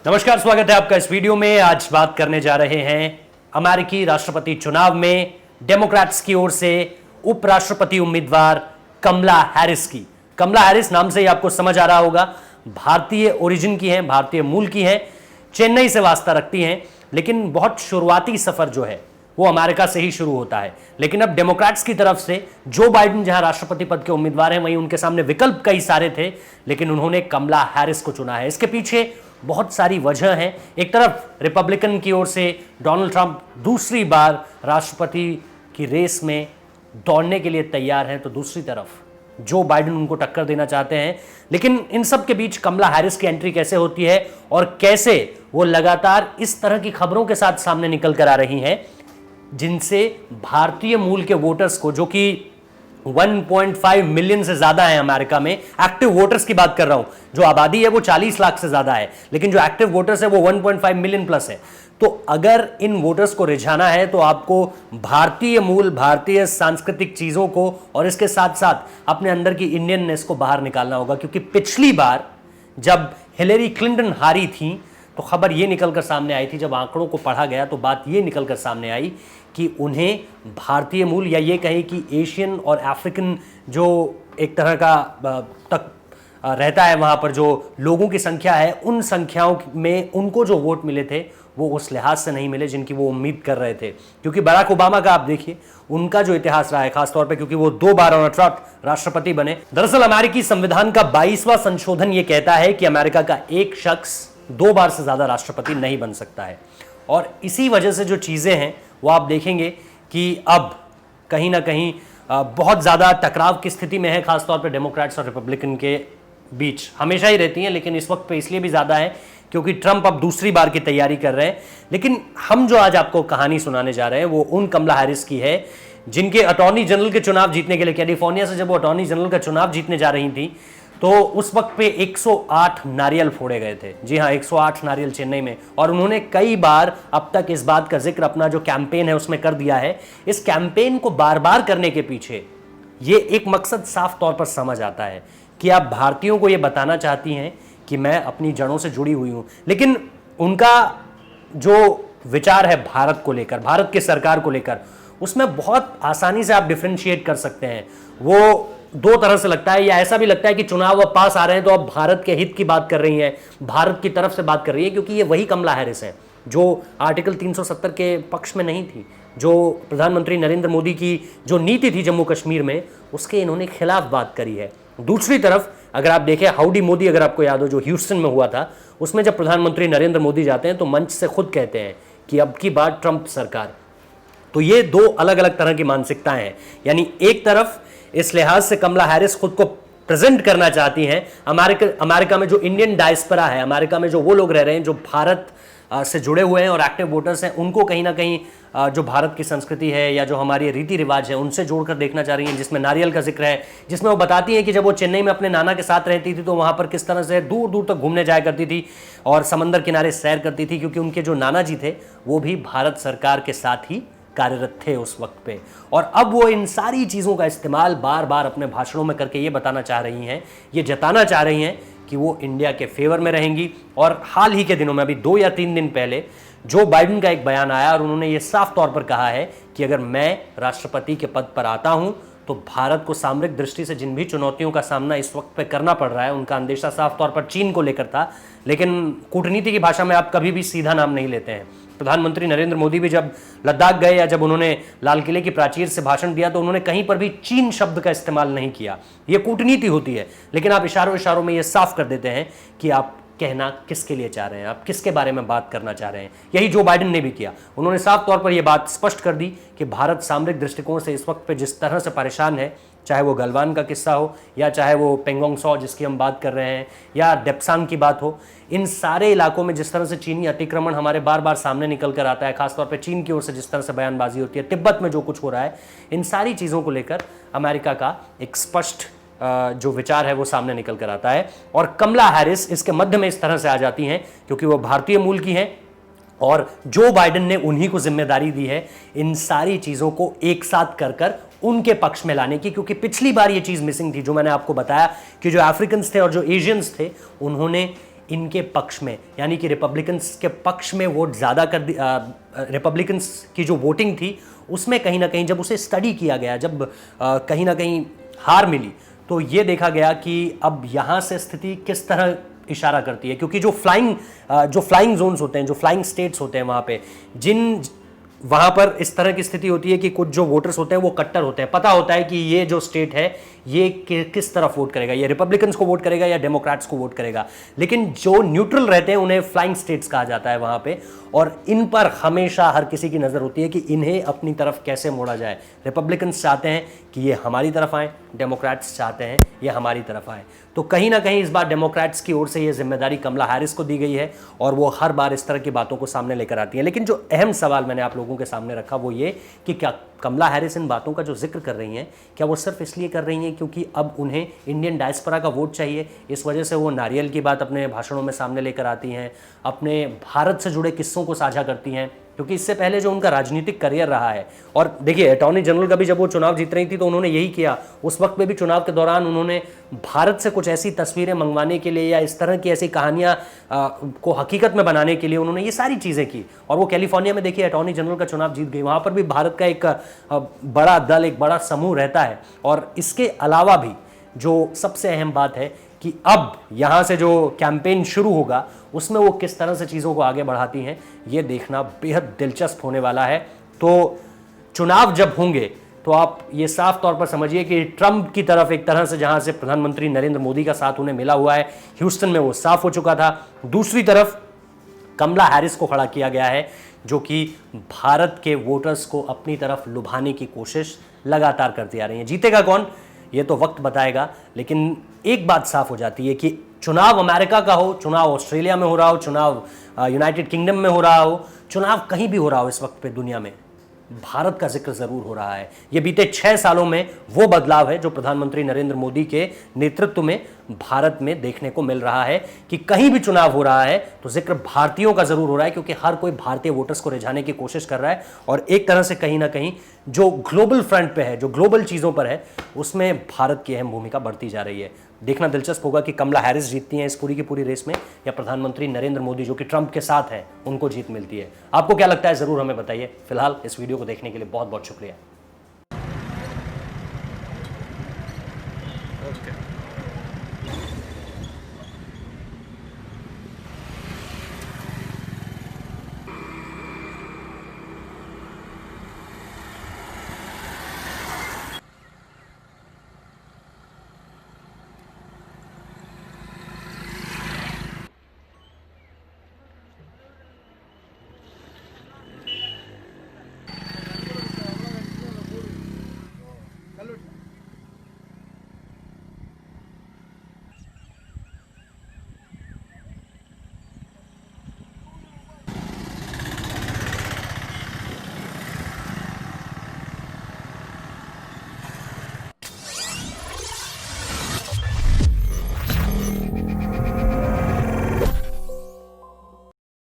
नमस्कार, स्वागत है आपका इस वीडियो में। आज बात करने जा रहे हैं अमेरिकी राष्ट्रपति चुनाव में डेमोक्रेट्स की ओर से उपराष्ट्रपति उम्मीदवार कमला हैरिस की। कमला हैरिस नाम से ही आपको समझ आ रहा होगा, भारतीय ओरिजिन की हैं, भारतीय मूल की हैं, चेन्नई से वास्ता रखती हैं, लेकिन बहुत शुरुआती सफर जो है वो अमेरिका से ही शुरू होता है। लेकिन अब डेमोक्रेट्स की तरफ से जो बाइडेन जहां राष्ट्रपति पद के उम्मीदवार हैं, वहीं उनके सामने विकल्प कई सारे थे, लेकिन उन्होंने कमला हैरिस को चुना है। इसके पीछे बहुत सारी वजह हैं। एक तरफ रिपब्लिकन की ओर से डोनाल्ड ट्रंप दूसरी बार राष्ट्रपति की रेस में दौड़ने के लिए तैयार हैं, तो दूसरी तरफ जो बाइडेन उनको टक्कर देना चाहते हैं। लेकिन इन सब के बीच कमला हैरिस की एंट्री कैसे होती है और कैसे वो लगातार इस तरह की खबरों के साथ सामने निकल कर आ रही हैं, जिनसे भारतीय मूल के वोटर्स को, जो कि 1.5 मिलियन से ज्यादा है अमेरिका में, एक्टिव वोटर्स की बात कर रहा हूं, जो आबादी है वो 40 लाख से ज्यादा है, लेकिन जो एक्टिव वोटर्स है वो 1.5 मिलियन प्लस है। तो अगर इन वोटर्स को रिझाना है तो आपको भारतीय मूल, भारतीय सांस्कृतिक चीजों को और इसके साथ साथ अपने अंदर की इंडियननेस को बाहर निकालना होगा। क्योंकि पिछली बार जब हिलेरी क्लिंटन हारी थी तो खबर यह निकलकर सामने आई थी, जब आंकड़ों को पढ़ा गया तो बात यह निकलकर सामने आई कि उन्हें भारतीय मूल, या ये कहें कि एशियन और अफ्रीकन जो एक तरह का तक रहता है वहाँ पर जो लोगों की संख्या है, उन संख्याओं में उनको जो वोट मिले थे वो उस लिहाज से नहीं मिले जिनकी वो उम्मीद कर रहे थे। क्योंकि बराक ओबामा का आप देखिए, उनका जो इतिहास रहा है, खासतौर पे क्योंकि वो 2 बार ऑन ट्रैक राष्ट्रपति बने। दरअसल अमेरिकी संविधान का 22वां संशोधन ये कहता है कि अमेरिका का एक शख्स 2 बार से ज्यादा राष्ट्रपति नहीं बन सकता है। और इसी वजह से जो चीजें हैं वो आप देखेंगे कि अब कहीं ना कहीं बहुत ज़्यादा टकराव की स्थिति में है, खासतौर पे डेमोक्रेट्स और रिपब्लिकन के बीच। हमेशा ही रहती हैं, लेकिन इस वक्त पे इसलिए भी ज़्यादा है क्योंकि ट्रंप अब दूसरी बार की तैयारी कर रहे हैं। लेकिन हम जो आज आपको कहानी सुनाने जा रहे हैं वो उन कमला हैरिस की है जिनके अटॉर्नी जनरल के चुनाव जीतने के लिए, कैलिफोर्निया से जब वो अटॉर्नी जनरल का चुनाव जीतने जा रही थी तो उस वक्त पे 108 नारियल फोड़े गए थे। जी हाँ, 108 नारियल चेन्नई में। और उन्होंने कई बार अब तक इस बात का जिक्र अपना जो कैंपेन है उसमें कर दिया है। इस कैंपेन को बार बार करने के पीछे ये एक मकसद साफ तौर पर समझ आता है कि आप भारतीयों को ये बताना चाहती हैं कि मैं अपनी जड़ों से जुड़ी हुई हूं। लेकिन उनका जो विचार है भारत को लेकर, भारत की सरकार को लेकर, उसमें बहुत आसानी से आप डिफरेंशिएट कर सकते हैं। वो 2 तरह से लगता है, या ऐसा भी लगता है कि चुनाव अब पास आ रहे हैं तो अब भारत के हित की बात कर रही है, भारत की तरफ से बात कर रही है, क्योंकि ये वही कमला हैरिस है जो आर्टिकल 370 के पक्ष में नहीं थी, जो प्रधानमंत्री नरेंद्र मोदी की जो नीति थी जम्मू कश्मीर में, उसके इन्होंने खिलाफ बात करी है। दूसरी तरफ अगर आप देखें हाउडी मोदी, अगर आपको याद हो, जो ह्यूस्टन में हुआ था, उसमें जब प्रधानमंत्री नरेंद्र मोदी जाते हैं तो मंच से खुद कहते हैं कि अब की बार ट्रंप सरकार। तो ये 2 अलग अलग तरह की मानसिकताएं हैं। यानी एक तरफ इस लिहाज से कमला हैरिस खुद को प्रेजेंट करना चाहती हैं अमेरिका में जो इंडियन डायस्पोरा है, अमेरिका में जो वो लोग रह रहे हैं जो भारत से जुड़े हुए हैं और एक्टिव वोटर्स हैं, उनको कहीं ना कहीं जो भारत की संस्कृति है या जो हमारी रीति रिवाज है उनसे जोड़कर देखना चाह रही हैं, जिसमें नारियल का जिक्र है, जिसमें वो बताती हैं कि जब वो चेन्नई में अपने नाना के साथ रहती थी तो वहाँ पर किस तरह से दूर दूर तक घूमने जाया करती थी और समंदर किनारे सैर करती थी, क्योंकि उनके जो नाना जी थे वो भी भारत सरकार के साथ ही कार्यरत थे उस वक्त पे। और अब वो इन सारी चीज़ों का इस्तेमाल बार बार अपने भाषणों में करके ये बताना चाह रही हैं, ये जताना चाह रही हैं कि वो इंडिया के फेवर में रहेंगी। और हाल ही के दिनों में, अभी 2 या 3 दिन पहले, जो बाइडेन का एक बयान आया और उन्होंने ये साफ तौर पर कहा है कि अगर मैं राष्ट्रपति के पद पर आता हूं तो भारत को सामरिक दृष्टि से जिन भी चुनौतियों का सामना इस वक्त पे करना पड़ रहा है, उनका अंदेशा साफ तौर पर चीन को लेकर था। लेकिन कूटनीति की भाषा में आप कभी भी सीधा नाम नहीं लेते हैं। प्रधानमंत्री नरेंद्र मोदी भी जब लद्दाख गए या जब उन्होंने लाल किले की प्राचीर से भाषण दिया तो उन्होंने कहीं पर भी चीन शब्द का इस्तेमाल नहीं किया। ये कूटनीति होती है, लेकिन आप इशारों इशारों में ये साफ कर देते हैं कि आप कहना किसके लिए चाह रहे हैं, आप किसके बारे में बात करना चाह रहे हैं। यही जो बाइडेन ने भी किया। उन्होंने साफ तौर पर यह बात स्पष्ट कर दी कि भारत सामरिक दृष्टिकोण से इस वक्त पे जिस तरह से परेशान है, चाहे वो गलवान का किस्सा हो या चाहे वो पेंगोंग सौ जिसकी हम बात कर रहे हैं या डेप्सांग की बात हो, इन सारे इलाकों में जिस तरह से चीनी अतिक्रमण हमारे बार बार सामने निकल कर आता है, खासतौर पे चीन की ओर से जिस तरह से बयानबाजी होती है, तिब्बत में जो कुछ हो रहा है, इन सारी चीज़ों को लेकर अमेरिका का एक स्पष्ट जो विचार है वो सामने निकल कर आता है। और कमला हैरिस इसके मध्य में इस तरह से आ जाती हैं क्योंकि वो भारतीय मूल की हैं और जो बाइडेन ने उन्हीं को जिम्मेदारी दी है इन सारी चीज़ों को एक साथ कर उनके पक्ष में लाने की, क्योंकि पिछली बार ये चीज़ मिसिंग थी, जो मैंने आपको बताया कि जो अफ्रीकन्स थे और जो एशियंस थे उन्होंने इनके पक्ष में, यानी कि रिपब्लिकन्स के पक्ष में वोट ज़्यादा कर दी। रिपब्लिकन्स की जो वोटिंग थी उसमें कहीं ना कहीं जब उसे स्टडी किया गया, जब कहीं ना कहीं हार मिली, तो ये देखा गया कि अब यहाँ से स्थिति किस तरह इशारा करती है। क्योंकि जो फ्लाइंग जोन्स होते हैं, जो फ्लाइंग स्टेट्स होते हैं, वहाँ पर इस तरह की स्थिति होती है कि कुछ जो वोटर्स होते हैं वो कट्टर होते हैं। पता होता है कि ये जो स्टेट है ये किस तरफ वोट करेगा, ये रिपब्लिकन्स को वोट करेगा या डेमोक्रेट्स को वोट करेगा। लेकिन जो न्यूट्रल रहते हैं उन्हें फ्लाइंग स्टेट्स कहा जाता है वहाँ पे, और इन पर हमेशा हर किसी की नज़र होती है कि इन्हें अपनी तरफ कैसे मोड़ा जाए। रिपब्लिकन्स चाहते हैं कि ये हमारी तरफ आए, डेमोक्रेट्स चाहते हैं ये हमारी तरफ आए। तो कहीं ना कहीं इस बार डेमोक्रेट्स की ओर से ये जिम्मेदारी कमला हैरिस को दी गई है और वो हर बार इस तरह की बातों को सामने लेकर आती है। लेकिन जो अहम सवाल मैंने आप लोगों के सामने रखा वो ये कि क्या कमला हैरिस इन बातों का जो जिक्र कर रही हैं, क्या वो सिर्फ इसलिए कर रही हैं क्योंकि अब उन्हें इंडियन डायस्पोरा का वोट चाहिए, इस वजह से वो नारियल की बात अपने भाषणों में सामने लेकर आती हैं, अपने भारत से जुड़े किस्सों को साझा करती हैं? क्योंकि इससे पहले जो उनका राजनीतिक करियर रहा है, और देखिए अटॉर्नी जनरल का भी जब वो चुनाव जीत रही थी तो उन्होंने यही किया। उस वक्त में भी चुनाव के दौरान उन्होंने भारत से कुछ ऐसी तस्वीरें मंगवाने के लिए या इस तरह की ऐसी कहानियां को हकीकत में बनाने के लिए उन्होंने ये सारी चीज़ें की। और वो कैलिफोर्निया में देखिए अटॉर्नी जनरल का चुनाव जीत गई, वहाँ पर भी भारत का एक बड़ा दल, एक बड़ा समूह रहता है। और इसके अलावा भी जो सबसे अहम बात है कि अब यहाँ से जो कैंपेन शुरू होगा उसमें वो किस तरह से चीज़ों को आगे बढ़ाती हैं, ये देखना बेहद दिलचस्प होने वाला है। तो चुनाव जब होंगे तो आप ये साफ तौर पर समझिए कि ट्रंप की तरफ एक तरह से जहाँ से प्रधानमंत्री नरेंद्र मोदी का साथ उन्हें मिला हुआ है, ह्यूस्टन में वो साफ हो चुका था। दूसरी तरफ कमला हैरिस को खड़ा किया गया है जो कि भारत के वोटर्स को अपनी तरफ लुभाने की कोशिश लगातार करती आ रही है। जीतेगा कौन ये तो वक्त बताएगा, लेकिन एक बात साफ हो जाती है कि चुनाव अमेरिका का हो, चुनाव ऑस्ट्रेलिया में हो रहा हो, चुनाव यूनाइटेड किंगडम में हो रहा हो, चुनाव कहीं भी हो रहा हो, इस वक्त पे दुनिया में भारत का जिक्र जरूर हो रहा है। ये बीते 6 सालों में वो बदलाव है जो प्रधानमंत्री नरेंद्र मोदी के नेतृत्व में भारत में देखने को मिल रहा है कि कहीं भी चुनाव हो रहा है तो जिक्र भारतीयों का जरूर हो रहा है, क्योंकि हर कोई भारतीय वोटर्स को रिझाने की कोशिश कर रहा है। और एक तरह से कहीं ना कहीं जो ग्लोबल फ्रंट पे है, जो ग्लोबल चीज़ों पर है, उसमें भारत की अहम भूमिका बढ़ती जा रही है। देखना दिलचस्प होगा कि कमला हैरिस जीतती हैं इस पूरी की पूरी रेस में या प्रधानमंत्री नरेंद्र मोदी जो कि ट्रंप के साथ हैं उनको जीत मिलती है। आपको क्या लगता है ज़रूर हमें बताइए। फिलहाल इस वीडियो को देखने के लिए बहुत बहुत शुक्रिया।